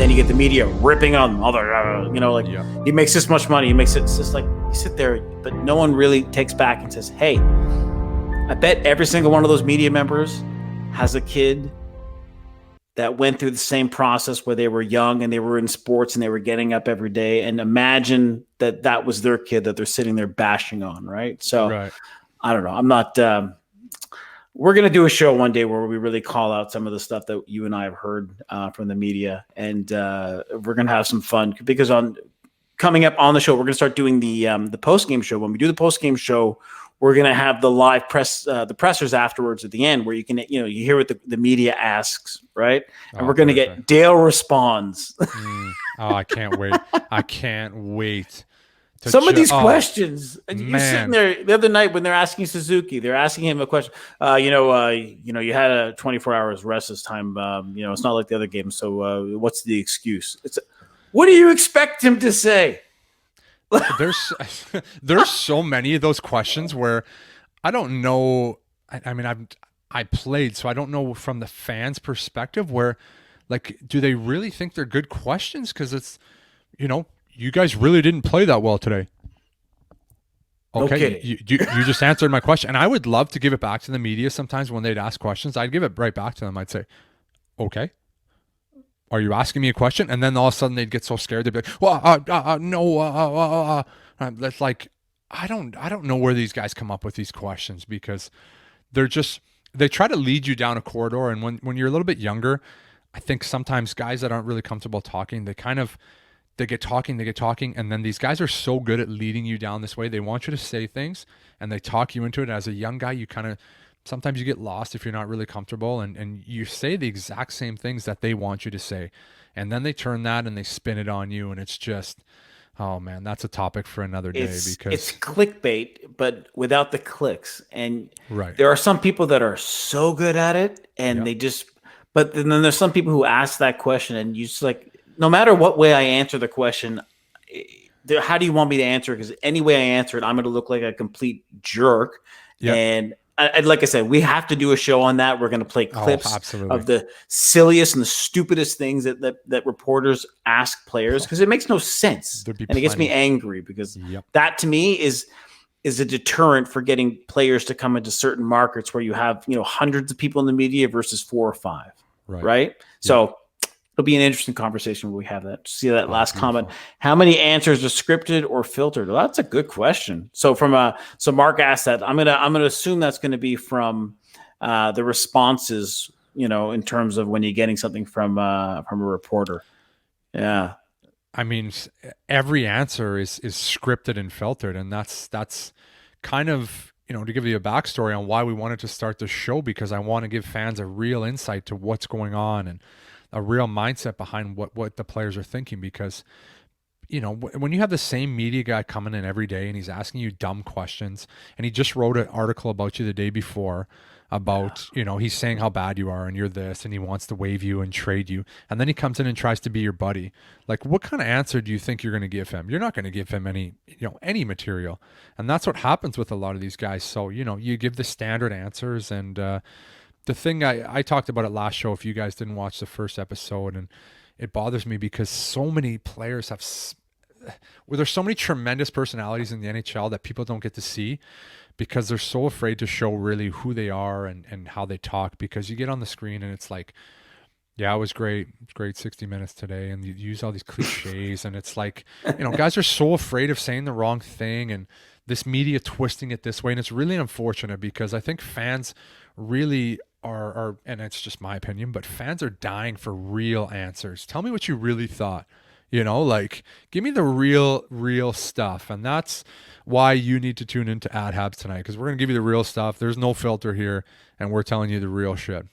then you get the media ripping on other, like he makes this much money. He makes it. It's just like you sit there, but no one really takes back and says, hey, I bet every single one of those media members has a kid that went through the same process where they were young and they were in sports and they were getting up every day, and imagine that was their kid that they're sitting there bashing on. Right. So I don't know. I'm not, we're going to do a show one day where we really call out some of the stuff that you and I have heard from the media, and we're going to have some fun because coming up on the show, we're going to start doing the post-game show. When we do the post-game show, we're going to have the live press, the pressers afterwards at the end, where you can, you hear what the media asks, right? And we're going to get Dale responds. I can't wait. I can't wait. Some of these questions, you're sitting there the other night when they're asking Suzuki, they're asking him a question. You had a 24 hours rest this time. It's not like the other games. So what's the excuse? What do you expect him to say? There's so many of those questions where I don't know. I played, so I don't know from the fans' perspective where, like, do they really think they're good questions? Because it's, you guys really didn't play that well today. Okay, you just answered my question. And I would love to give it back to the media sometimes when they'd ask questions. I'd give it right back to them. I'd say, okay, are you asking me a question? And then all of a sudden they'd get so scared. They'd be like, well, no. That's like, I don't know where these guys come up with these questions, because they try to lead you down a corridor. And when you're a little bit younger, I think sometimes guys that aren't really comfortable talking, they get talking, and then these guys are so good at leading you down this way. They want you to say things, and they talk you into it. As a young guy, you kind of, sometimes you get lost if you're not really comfortable, and you say the exact same things that they want you to say. And then they turn that and they spin it on you, and it's just, oh man, that's a topic for another day. Because it's clickbait, but without the clicks. And right. There are some people that are so good at it, and but then there's some people who ask that question, and you just like, no matter what way I answer the question, how do you want me to answer? Because any way I answer it, I'm going to look like a complete jerk. Yep. And like I said, we have to do a show on that. We're going to play clips of the silliest and the stupidest things that reporters ask players, because it makes no sense. And it gets me angry, because that to me is a deterrent for getting players to come into certain markets where you have, hundreds of people in the media versus 4 or 5. Right? Yep. So it'll be an interesting conversation when we have that. See that last comment. How many answers are scripted or filtered? Well, that's a good question. So so Mark asked that. I'm gonna assume that's going to be from the responses, in terms of when you're getting something from a reporter. Yeah. I mean, every answer is scripted and filtered, and that's kind of, to give you a backstory on why we wanted to start this show, because I want to give fans a real insight to what's going on and a real mindset behind what the players are thinking. Because, when you have the same media guy coming in every day and he's asking you dumb questions, and he just wrote an article about you the day before about, he's saying how bad you are and you're this, and he wants to waive you and trade you. And then he comes in and tries to be your buddy. Like, what kind of answer do you think you're going to give him? You're not going to give him any material. And that's what happens with a lot of these guys. So, you give the standard answers. And the thing I talked about it last show, if you guys didn't watch the first episode, and it bothers me because so many players there's so many tremendous personalities in the NHL that people don't get to see, because they're so afraid to show really who they are and how they talk. Because you get on the screen and it's like, yeah, it was great. It's great 60 minutes today. And you use all these cliches, and it's like, guys are so afraid of saying the wrong thing, and this media twisting it this way. And it's really unfortunate, because I think fans really are, and it's just my opinion, but fans are dying for real answers. Tell me what you really thought. Give me the real stuff. And that's why you need to tune into Habs Tonight, because we're going to give you the real stuff. There's no filter here, and we're telling you the real shit.